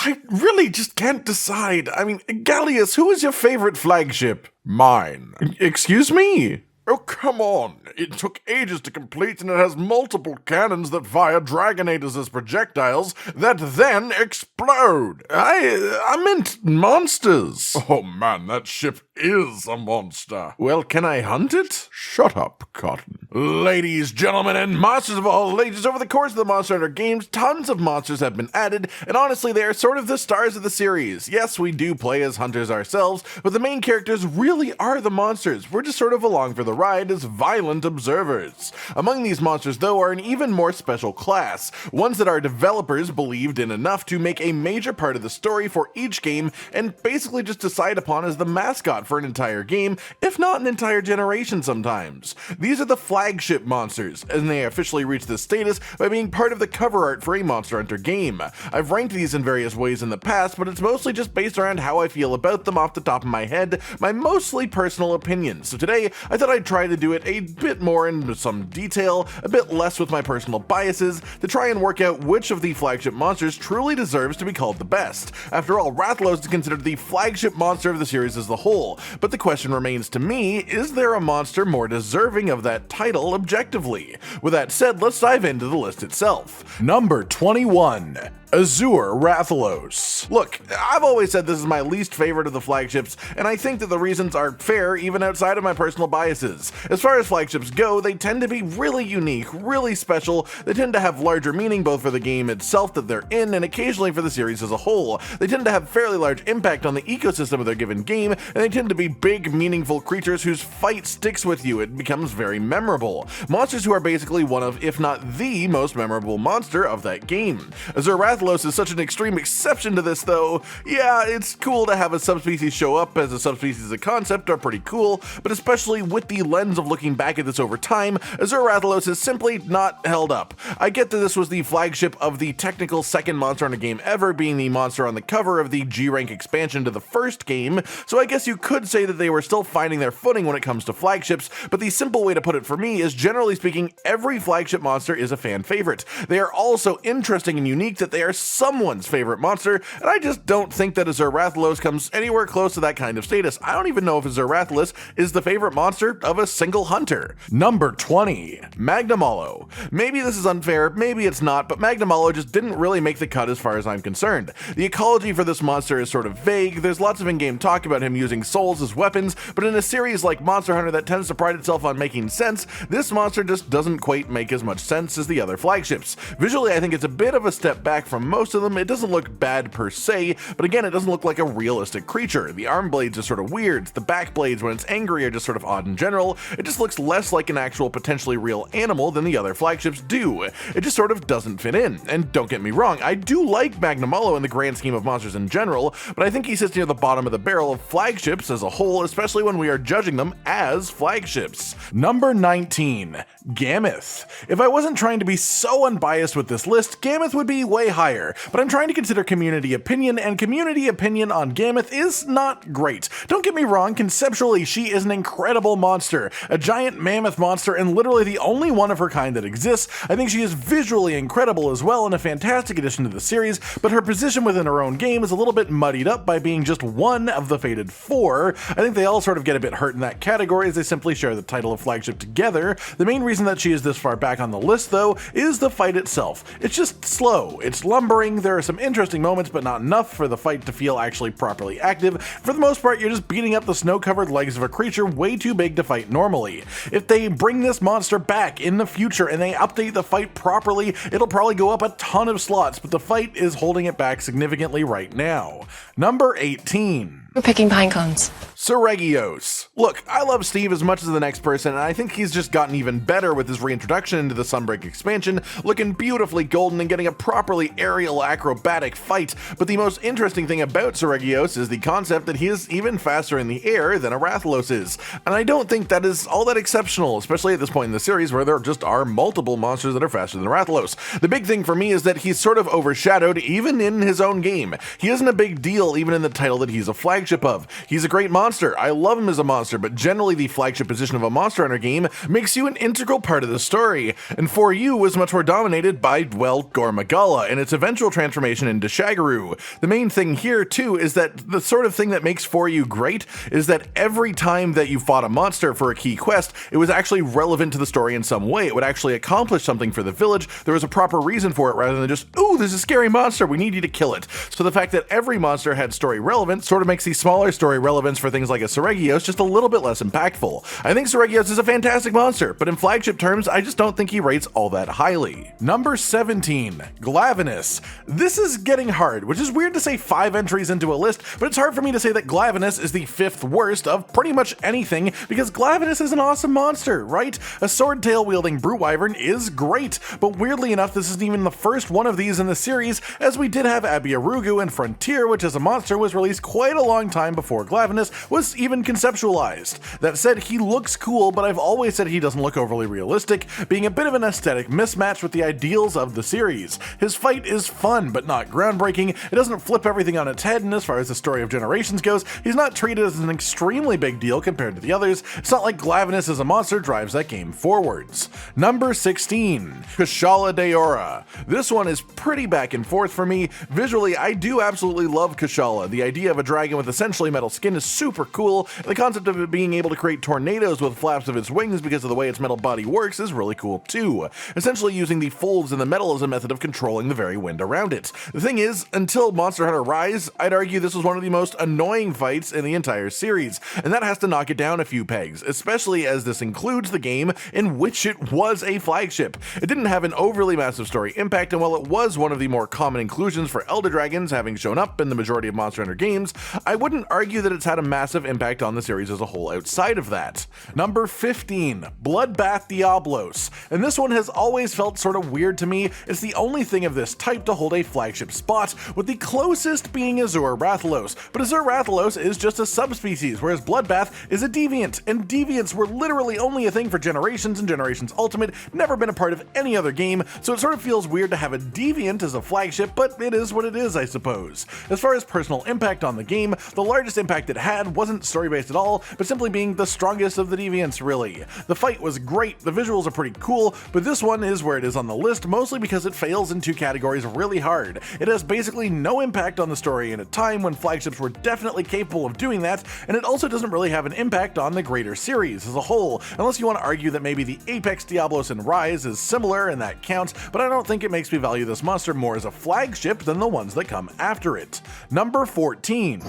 I really just can't decide. I mean, Gallius, who is your favorite flagship? Mine. Excuse me? Oh, come on. It took ages to complete, and it has multiple cannons that fire dragonators as projectiles that then explode. I meant monsters. Oh man, that ship is a monster. Well, can I hunt it? Shut up, Cotton. Ladies, gentlemen, and monsters of all ages, over the course of the Monster Hunter games, tons of monsters have been added, and honestly, they are sort of the stars of the series. Yes, we do play as hunters ourselves, but the main characters really are the monsters. We're just sort of along for the ride as violent observers. Among these monsters, though, are an even more special class, ones that our developers believed in enough to make a major part of the story for each game and basically just decide upon as the mascot for an entire game, if not an entire generation sometimes. These are the Flagship Monsters, and they officially reached this status by being part of the cover art for a Monster Hunter game. I've ranked these in various ways in the past, but it's mostly just based around how I feel about them off the top of my head, my mostly personal opinions. So today, I thought I'd try to do it a bit more in some detail, a bit less with my personal biases, to try and work out which of the Flagship Monsters truly deserves to be called the best. After all, Rathalos is considered the flagship monster of the series as a whole, but the question remains to me, is there a monster more deserving of that title objectively? With that said, let's dive into the list itself. Number 21. Azure Rathalos. Look, I've always said this is my least favorite of the flagships, and I think that the reasons are fair even outside of my personal biases. As far as flagships go, they tend to be really unique, really special, they tend to have larger meaning both for the game itself that they're in and occasionally for the series as a whole. They tend to have fairly large impact on the ecosystem of their given game, and they tend to be big, meaningful creatures whose fight sticks with you. It becomes very memorable. Monsters who are basically one of, if not the most memorable monster of that game. Azure Rathalos is such an extreme exception to this though. Yeah, it's cool to have a subspecies show up as a subspecies as a concept are pretty cool, but especially with the lens of looking back at this over time, Azure Rathalos is simply not held up. I get that this was the flagship of the technical second Monster Hunter game ever, being the monster on the cover of the G-Rank expansion to the first game, so I guess you could say that they were still finding their footing when it comes to flagships, but the simple way to put it for me is, generally speaking, every flagship monster is a fan favorite. They are all so interesting and unique that they are someone's favorite monster, and I just don't think that Azure Rathalos comes anywhere close to that kind of status. I don't even know if Azure Rathalos is the favorite monster of a single hunter. Number 20. Magnamolo. Maybe this is unfair, maybe it's not, but Magnamolo just didn't really make the cut as far as I'm concerned. The ecology for this monster is sort of vague, there's lots of in-game talk about him using souls as weapons, but in a series like Monster Hunter that tends to pride itself on making sense, this monster just doesn't quite make as much sense as the other flagships. Visually, I think it's a bit of a step back from most of them. It doesn't look bad per se, but again, it doesn't look like a realistic creature. The arm blades are sort of weird, the back blades when it's angry are just sort of odd in general. It just looks less like an actual potentially real animal than the other flagships do. It just sort of doesn't fit in. And don't get me wrong, I do like Magnamolo in the grand scheme of monsters in general, but I think he sits near the bottom of the barrel of flagships as a whole, especially when we are judging them as flagships. Number 19. Gammoth. If I wasn't trying to be so unbiased with this list, Gammoth would be way higher, but I'm trying to consider community opinion, and community opinion on Gammoth is not great. Don't get me wrong, conceptually she is an incredible monster, a giant mammoth monster and literally the only one of her kind that exists. I think she is visually incredible as well and a fantastic addition to the series, but her position within her own game is a little bit muddied up by being just one of the fated four. I think they all sort of get a bit hurt in that category as they simply share the title of flagship together. The main reason that she is this far back on the list though is the fight itself. It's just slow, it's lumbering, there are some interesting moments but not enough for the fight to feel actually properly active. For the most part, you're just beating up the snow-covered legs of a creature way too big to fight normally. If they bring this monster back in the future and they update the fight properly, it'll probably go up a ton of slots, but the fight is holding it back significantly right now. Number 18. We're picking pine cones. Regios. Look, I love Steve as much as the next person, and I think he's just gotten even better with his reintroduction into the Sunbreak expansion, looking beautifully golden and getting a properly aerial acrobatic fight. But the most interesting thing about Regios is the concept that he is even faster in the air than a Rathalos is. And I don't think think that is all that exceptional, especially at this point in the series where there just are multiple monsters that are faster than Rathalos. The big thing for me is that he's sort of overshadowed even in his own game. He isn't a big deal even in the title that he's a flagship of. He's a great monster. I love him as a monster, but generally the flagship position of a Monster Hunter game makes you an integral part of the story, and for you was much more dominated by, well, Goremagala and its eventual transformation into Shagaru. The main thing here too is that the sort of thing that makes for you great is that every time that you fought a monster for a key quest, it was actually relevant to the story in some way. It would actually accomplish something for the village. There was a proper reason for it rather than just, ooh, there's a scary monster, we need you to kill it. So the fact that every monster had story relevance sort of makes the smaller story relevance for things like a Regios just a little bit less impactful. I think Regios is a fantastic monster, but in flagship terms, I just don't think he rates all that highly. Number 17, Glaviness. This is getting hard, which is weird to say 5 entries into a list, but it's hard for me to say that Glaviness is the 5th worst of pretty much anything, because Glaviness is an awesome monster, right? A sword tail wielding brute wyvern is great, but weirdly enough, this isn't even the first one of these in the series, as we did have Abiarugu and Frontier, which as a monster was released quite a long time before Glaviness was even conceptualized. That said, he looks cool, but I've always said he doesn't look overly realistic, being a bit of an aesthetic mismatch with the ideals of the series. His fight is fun, but not groundbreaking. It doesn't flip everything on its head, and as far as the story of Generations goes, he's not treated as an extremely big deal compared to the others. It's not like Glaviness as a monster drives that game forwards. Number 16, Kashala Deora. This one is pretty back and forth for me. Visually, I do absolutely love Kashala. The idea of a dragon with essentially metal skin is super cool, and the concept of it being able to create tornadoes with flaps of its wings because of the way its metal body works is really cool too, essentially using the folds in the metal as a method of controlling the very wind around it. The thing is, until Monster Hunter Rise, I'd argue this was one of the most annoying fights in the entire series, and that has to knock it down a few pegs, especially as this includes the game in which it was a flagship. It didn't have an overly massive story impact, and while it was one of the more common inclusions for Elder Dragons having shown up in the majority of Monster Hunter games, I wouldn't argue that it's had a massive impact on the series as a whole outside of that. Number 15, Bloodbath Diablos. And this one has always felt sort of weird to me. It's the only thing of this type to hold a flagship spot, with the closest being Azure Rathalos. But Azure Rathalos is just a subspecies, whereas Bloodbath is a deviant, and deviants were literally only a thing for Generations and Generations Ultimate, never been a part of any other game, so it sort of feels weird to have a deviant as a flagship, but it is what it is, I suppose. As far as personal impact on the game, the largest impact it had wasn't story-based at all, but simply being the strongest of the deviants, really. The fight was great, the visuals are pretty cool, but this one is where it is on the list, mostly because it fails in 2 categories really hard. It has basically no impact on the story in a time when flagships were definitely capable of doing that, and it also doesn't really have an impact on the greater series as a whole, unless you want to argue that maybe the Apex Diablos and Rise is similar and that counts, but I don't think it makes me value this monster more as a flagship than the ones that come after it. Number 14.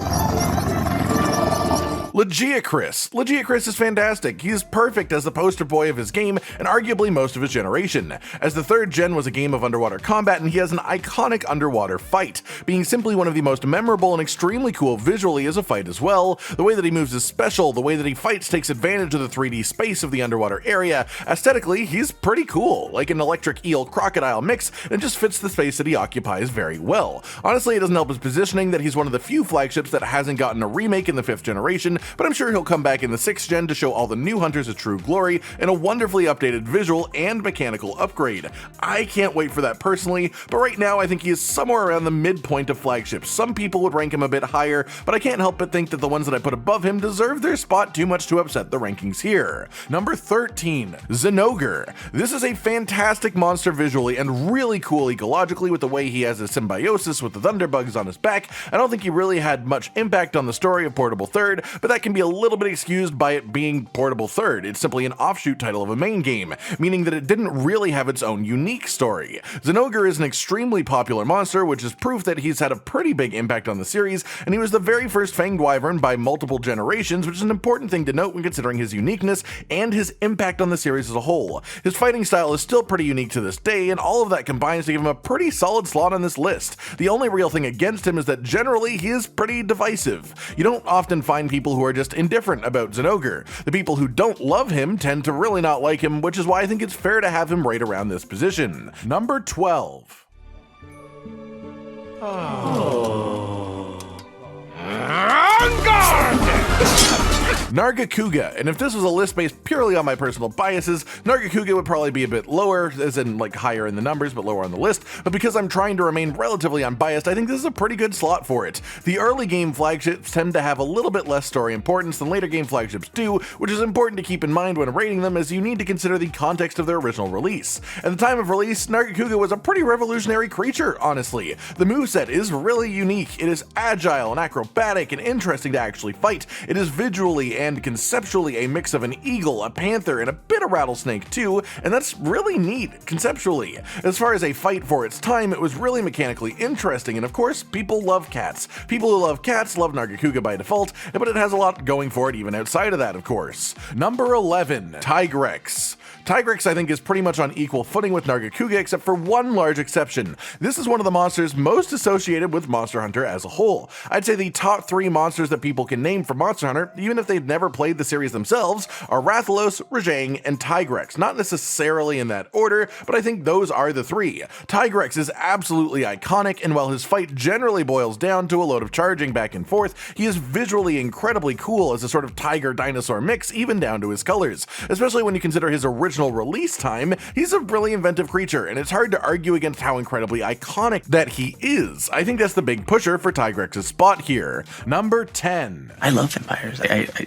Legiacris. Legiacris is fantastic. He is perfect as the poster boy of his game and arguably most of his generation, as the 3rd gen was a game of underwater combat and he has an iconic underwater fight, being simply one of the most memorable and extremely cool visually as a fight as well. The way that he moves is special, the way that he fights takes advantage of the 3D space of the underwater area. Aesthetically, he's pretty cool, like an electric eel crocodile mix, and it just fits the space that he occupies very well. Honestly, it doesn't help his positioning that he's one of the few flagships that hasn't gotten a remake in the 5th generation, but I'm sure he'll come back in the 6th gen to show all the new hunters a true glory and a wonderfully updated visual and mechanical upgrade. I can't wait for that personally, but right now I think he is somewhere around the midpoint of flagships. Some people would rank him a bit higher, but I can't help but think that the ones that I put above him deserve their spot too much to upset the rankings here. Number 13, Zanogra. This is a fantastic monster visually and really cool ecologically with the way he has a symbiosis with the thunderbugs on his back. I don't think he really had much impact on the story of Portable Third, but that can be a little bit excused by it being Portable Third. It's simply an offshoot title of a main game, meaning that it didn't really have its own unique story. Zanogra is an extremely popular monster, which is proof that he's had a pretty big impact on the series, and he was the very first fanged wyvern by multiple generations, which is an important thing to note when considering his uniqueness and his impact on the series as a whole. His fighting style is still pretty unique to this day, and all of that combines to give him a pretty solid slot on this list. The only real thing against him is that generally he is pretty divisive. You don't often find people who are just indifferent about Zanogra. The people who don't love him tend to really not like him, which is why I think it's fair to have him right around this position. Number 12. Nargako, and if this was a list based purely on my personal biases, Nargako would probably be a bit lower, as in like higher in the numbers but lower on the list, but because I'm trying to remain relatively unbiased, I think this is a pretty good slot for it. The early game flagships tend to have a little bit less story importance than later game flagships do, which is important to keep in mind when rating them, as you need to consider the context of their original release. At the time of release, Nargako was a pretty revolutionary creature, honestly. The moveset is really unique. It is agile and acrobatic and interesting to actually fight. It is visually and conceptually a mix of an eagle, a panther, and a bit of rattlesnake too, and that's really neat, conceptually. As far as a fight for its time, it was really mechanically interesting, and of course, people love cats. People who love cats love Nargako by default, but it has a lot going for it even outside of that, of course. Number 11, Tigrex. Tigrex, I think, is pretty much on equal footing with Nargako, except for one large exception. This is one of the monsters most associated with Monster Hunter as a whole. I'd say the top 3 monsters that people can name from Monster Hunter, even if they've never played the series themselves, are Rathalos, Regios, and Tigrex. Not necessarily in that order, but I think those are the 3. Tigrex is absolutely iconic, and while his fight generally boils down to a load of charging back and forth, he is visually incredibly cool as a sort of tiger-dinosaur mix, even down to his colors. Especially when you consider his original release time, he's a really inventive creature, and it's hard to argue against how incredibly iconic that he is. I think that's the big pusher for Tigrex's spot here. Number 10. I love vampires.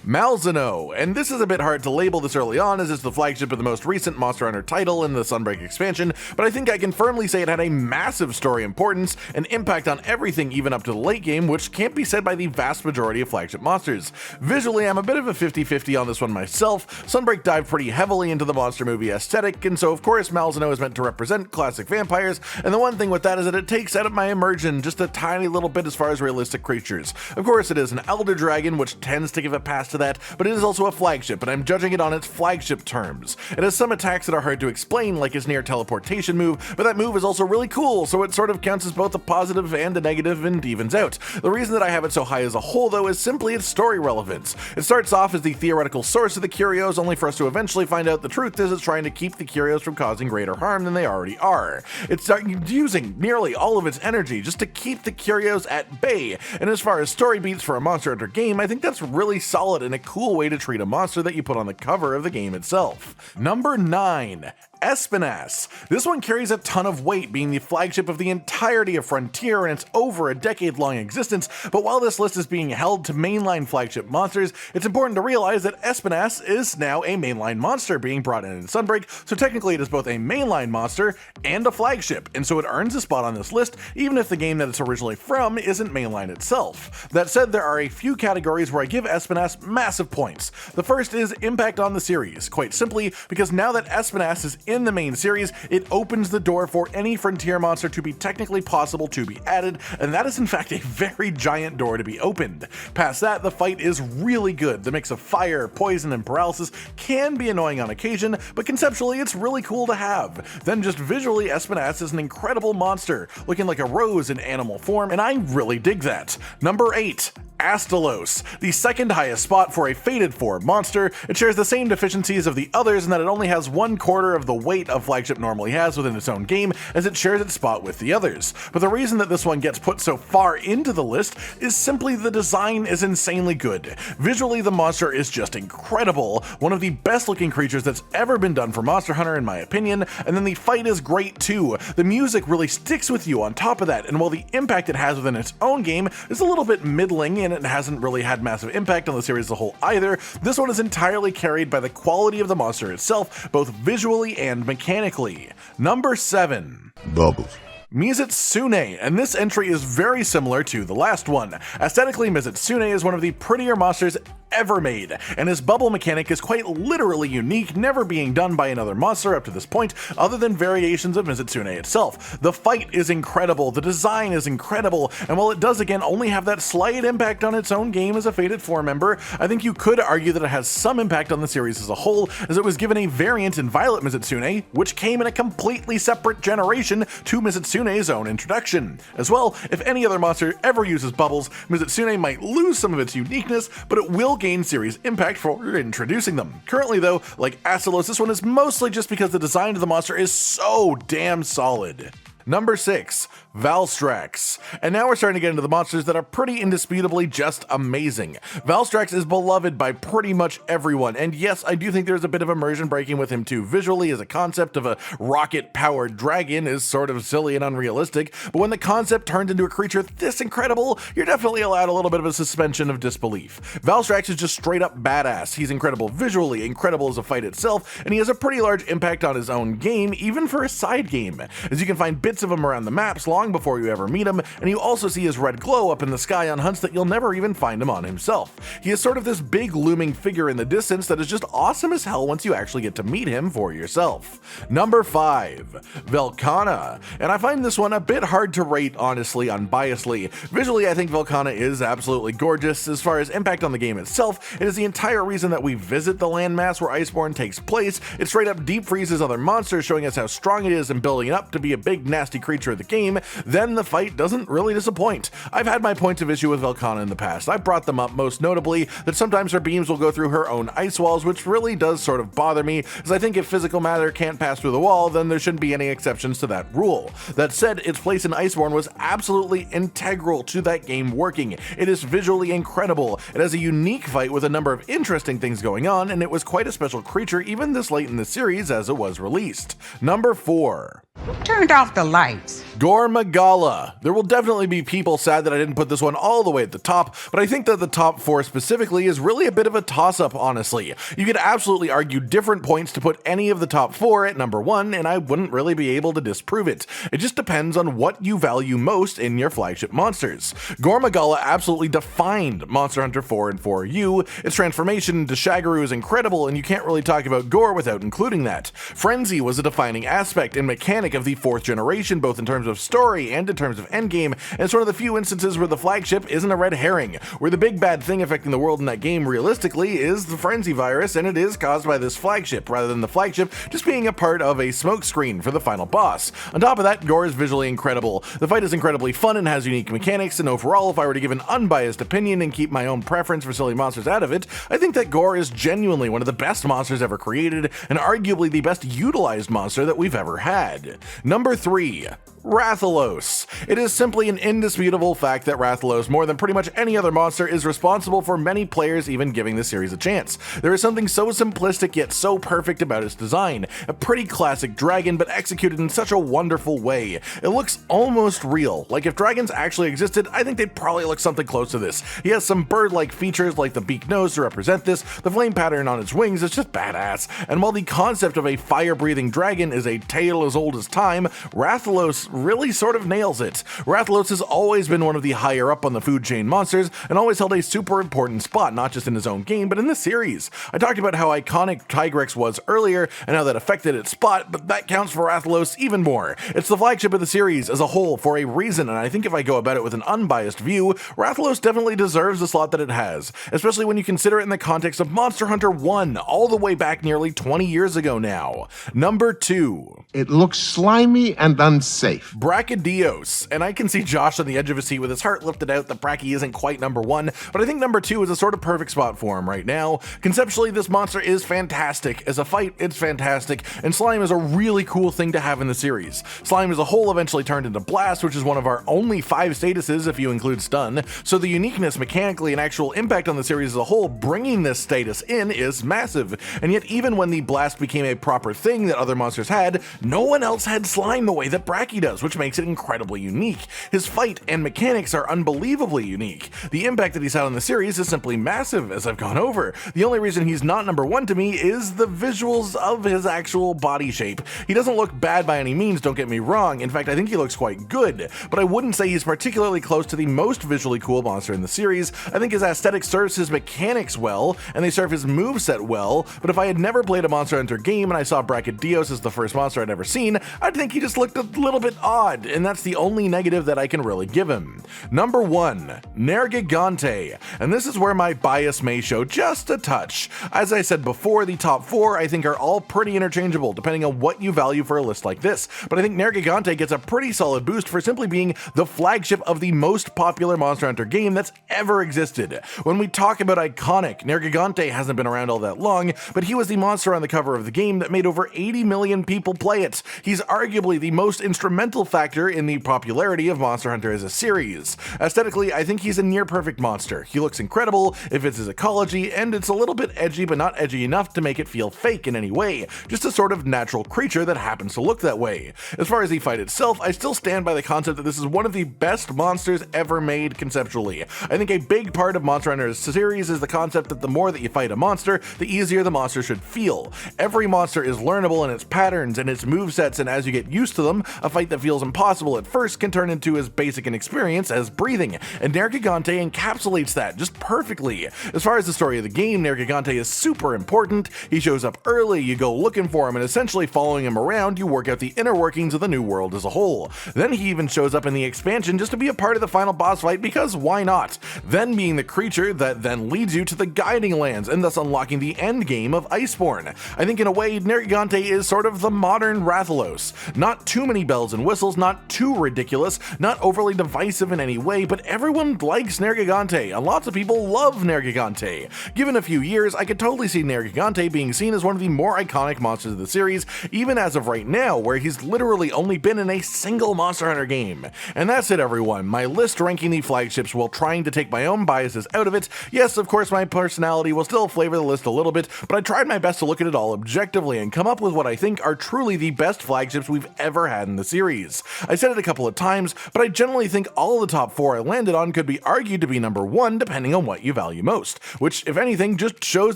Malzano, and this is a bit hard to label this early on, as it's the flagship of the most recent Monster Hunter title in the Sunbreak expansion, but I think I can firmly say it had a massive story importance and impact on everything even up to the late game, which can't be said by the vast majority of flagship monsters. Visually, I'm a bit of a 50-50 on this one myself. Sunbreak dived pretty heavily into the monster movie aesthetic, and so of course Malzano is meant to represent classic vampires, and the one thing with that is that it takes out of my immersion just a tiny little bit as far as realistic creatures. Of course it is an elder dragon, which tends to give a pass to that, but it is also a flagship, and I'm judging it on its flagship terms. It has some attacks that are hard to explain, like its near teleportation move, but that move is also really cool, so it sort of counts as both a positive and a negative and evens out. The reason that I have it so high as a whole, though, is simply its story relevance. It starts off as the theoretical source of the Curios, only for us to eventually find out the truth is it's trying to keep the Curios from causing greater harm than they already are. It's using nearly all of its energy just to keep the Curios at bay, and as far as story beats for a Monster Hunter game, I think that's really solid and a cool way to treat a monster that you put on the cover of the game itself. Number 9. Espinas. This one carries a ton of weight, being the flagship of the entirety of Frontier in its over a decade-long existence, but while this list is being held to mainline flagship monsters, it's important to realize that Espinas is now a mainline monster being brought in Sunbreak, so technically it is both a mainline monster and a flagship, and so it earns a spot on this list, even if the game that it's originally from isn't mainline itself. That said, there are a few categories where I give Espinas massive points. The first is impact on the series, quite simply because now that Espinas is in the main series, it opens the door for any Frontier monster to be technically possible to be added, and that is in fact a very giant door to be opened. Past that, the fight is really good. The mix of fire, poison, and paralysis can be annoying on occasion, but conceptually it's really cool to have. Then just visually, Espinas is an incredible monster, looking like a rose in animal form, and I really dig that. Number 8. Astelos, the second highest spot for a Fated 4 monster. It shares the same deficiencies of the others in that it only has 1/4 of the weight a flagship normally has within its own game, as it shares its spot with the others. But the reason that this one gets put so far into the list is simply the design is insanely good. Visually, the monster is just incredible, one of the best looking creatures that's ever been done for Monster Hunter in my opinion, and then the fight is great too. The music really sticks with you on top of that, and while the impact it has within its own game is a little bit middling and it hasn't really had massive impact on the series as a whole either, this one is entirely carried by the quality of the monster itself, both visually and mechanically. Number 7. Bubbles. Itsune, and this entry is very similar to the last one. Aesthetically, Itsune is one of the prettier monsters ever made, and his bubble mechanic is quite literally unique, never being done by another monster up to this point, other than variations of Itsune itself. The fight is incredible, the design is incredible, and while it does again only have that slight impact on its own game as a Fated 4 member, I think you could argue that it has some impact on the series as a whole, as it was given a variant in Violet Itsune, which came in a completely separate generation to Itsune's own introduction. As well, if any other monster ever uses bubbles, Itsune might lose some of its uniqueness, but it will gain series impact for introducing them. Currently though, like Astelos, this one is mostly just because the design of the monster is so damn solid. Number 6. Valstrax. And now we're starting to get into the monsters that are pretty indisputably just amazing. Valstrax is beloved by pretty much everyone, and yes, I do think there's a bit of immersion breaking with him too. Visually, as a concept of a rocket-powered dragon is sort of silly and unrealistic, but when the concept turns into a creature this incredible, you're definitely allowed a little bit of a suspension of disbelief. Valstrax is just straight up badass. He's incredible visually, incredible as a fight itself, and he has a pretty large impact on his own game, even for a side game, as you can find bits of him around the maps long before you ever meet him, and you also see his red glow up in the sky on hunts that you'll never even find him on himself. He is sort of this big looming figure in the distance that is just awesome as hell once you actually get to meet him for yourself. Number 5, Velcana, and I find this one a bit hard to rate, honestly, unbiasedly. Visually, I think Velcana is absolutely gorgeous. As far as impact on the game itself, it is the entire reason that we visit the landmass where Iceborne takes place. It straight up deep freezes other monsters, showing us how strong it is and building it up to be a big nasty creature of the game. Then the fight doesn't really disappoint. I've had my points of issue with Velcana in the past. I've brought them up, most notably that sometimes her beams will go through her own ice walls, which really does sort of bother me, as I think if physical matter can't pass through the wall, then there shouldn't be any exceptions to that rule. That said, its place in Iceborne was absolutely integral to that game working. It is visually incredible. It has a unique fight with a number of interesting things going on, and it was quite a special creature even this late in the series as it was released. Number 4. Who turned off the lights? Goremagala. There will definitely be people sad that I didn't put this one all the way at the top, but I think that the top 4 specifically is really a bit of a toss-up, honestly. You could absolutely argue different points to put any of the top 4 at number 1, and I wouldn't really be able to disprove it. It just depends on what you value most in your flagship monsters. Goremagala absolutely defined Monster Hunter 4 and 4U. Its transformation into Shagaru is incredible, and you can't really talk about Gore without including that. Frenzy was a defining aspect and mechanic of the 4th generation, both in terms of story and in terms of endgame, and it's one of the few instances where the flagship isn't a red herring, where the big bad thing affecting the world in that game realistically is the Frenzy virus, and it is caused by this flagship, rather than the flagship just being a part of a smokescreen for the final boss. On top of that, Gore is visually incredible. The fight is incredibly fun and has unique mechanics, and overall, if I were to give an unbiased opinion and keep my own preference for silly monsters out of it, I think that Gore is genuinely one of the best monsters ever created, and arguably the best utilized monster that we've ever had. Number 3. Rathalos. It is simply an indisputable fact that Rathalos, more than pretty much any other monster, is responsible for many players even giving the series a chance. There is something so simplistic yet so perfect about its design. A pretty classic dragon, but executed in such a wonderful way. It looks almost real. Like if dragons actually existed, I think they'd probably look something close to this. He has some bird-like features like the beak nose to represent this, the flame pattern on its wings is just badass, and while the concept of a fire-breathing dragon is a tale as old as time, Rathalos really sort of nails it. Rathalos has always been one of the higher up on the food chain monsters and always held a super important spot, not just in his own game, but in the series. I talked about how iconic Tigrex was earlier and how that affected its spot, but that counts for Rathalos even more. It's the flagship of the series as a whole for a reason, and I think if I go about it with an unbiased view, Rathalos definitely deserves the slot that it has, especially when you consider it in the context of Monster Hunter 1, all the way back nearly 20 years ago now. Number 2. It looks slimy and unsafe. Brachydios, and I can see Josh on the edge of his seat with his heart lifted out that Brachy isn't quite number 1, but I think number 2 is a sort of perfect spot for him right now. Conceptually, this monster is fantastic. As a fight, it's fantastic, and Slime is a really cool thing to have in the series. Slime as a whole eventually turned into Blast, which is one of our only 5 statuses if you include Stun, so the uniqueness mechanically and actual impact on the series as a whole bringing this status in is massive, and yet even when the Blast became a proper thing that other monsters had, no one else had Slime the way that Brachy does, which makes it incredibly unique. His fight and mechanics are unbelievably unique. The impact that he's had on the series is simply massive, as I've gone over. The only reason he's not number 1 to me is the visuals of his actual body shape. He doesn't look bad by any means, don't get me wrong. In fact, I think he looks quite good, but I wouldn't say he's particularly close to the most visually cool monster in the series. I think his aesthetic serves his mechanics well, and they serve his moveset well, but if I had never played a Monster Hunter game and I saw Brachydios as the first monster I'd ever seen, I'd think he just looked a little bit odd, and that's the only negative that I can really give him. Number 1, Gigante, and this is where my bias may show just a touch. As I said before, the top 4 I think are all pretty interchangeable depending on what you value for a list like this, but I think Gigante gets a pretty solid boost for simply being the flagship of the most popular Monster Hunter game that's ever existed. When we talk about iconic, Gigante hasn't been around all that long, but he was the monster on the cover of the game that made over 80 million people play it. He's arguably the most instrumental fundamental factor in the popularity of Monster Hunter as a series. Aesthetically, I think he's a near-perfect monster. He looks incredible, it fits his ecology, and it's a little bit edgy but not edgy enough to make it feel fake in any way, just a sort of natural creature that happens to look that way. As far as the fight itself, I still stand by the concept that this is one of the best monsters ever made conceptually. I think a big part of Monster Hunter's series is the concept that the more that you fight a monster, the easier the monster should feel. Every monster is learnable in its patterns and its movesets, and as you get used to them, a fight that feels impossible at first can turn into as basic an experience as breathing, and Gigante encapsulates that just perfectly. As far as the story of the game, Gigante is super important. He shows up early, you go looking for him, and essentially following him around, you work out the inner workings of the new world as a whole. Then he even shows up in the expansion just to be a part of the final boss fight, because why not? Then being the creature that then leads you to the Guiding Lands, and thus unlocking the end game of Iceborne. I think in a way, Gigante is sort of the modern Rathalos. Not too many bells and whistles, not too ridiculous, not overly divisive in any way, but everyone likes Gigante, and lots of people love Gigante. Given a few years, I could totally see Gigante being seen as one of the more iconic monsters of the series, even as of right now, where he's literally only been in a single Monster Hunter game. And that's it, everyone. My list ranking the flagships while trying to take my own biases out of it. Yes, of course, my personality will still flavor the list a little bit, but I tried my best to look at it all objectively and come up with what I think are truly the best flagships we've ever had in the series. I said it a couple of times, but I generally think all of the top 4 I landed on could be argued to be number 1 depending on what you value most, which, if anything, just shows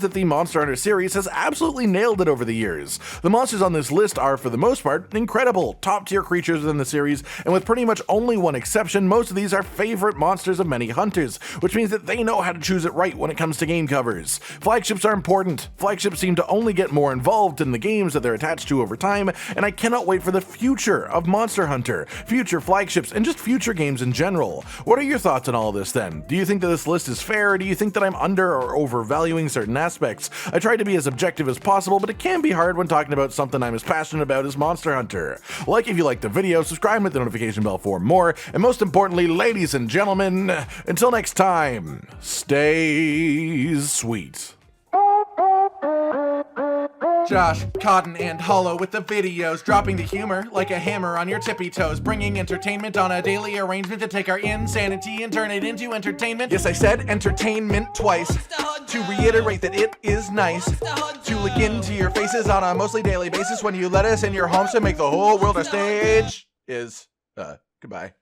that the Monster Hunter series has absolutely nailed it over the years. The monsters on this list are, for the most part, incredible, top-tier creatures within the series, and with pretty much only one exception, most of these are favorite monsters of many hunters, which means that they know how to choose it right when it comes to game covers. Flagships are important. Flagships seem to only get more involved in the games that they're attached to over time, and I cannot wait for the future of Monster Hunter, future flagships, and just future games in general. What are your thoughts on all this then? Do you think that this list is fair, or do you think that I'm under or overvaluing certain aspects? I try to be as objective as possible, but it can be hard when talking about something I'm as passionate about as Monster Hunter. Like if you liked the video, subscribe and hit the notification bell for more, and most importantly, ladies and gentlemen, until next time, stay sweet. Josh, Cotton, and Hollow with the videos, dropping the humor like a hammer on your tippy toes, bringing entertainment on a daily arrangement to take our insanity and turn it into entertainment. Yes, I said entertainment twice, to reiterate that it is nice to look into your faces on a mostly daily basis when you let us in your homes to make the whole world a stage. Goodbye.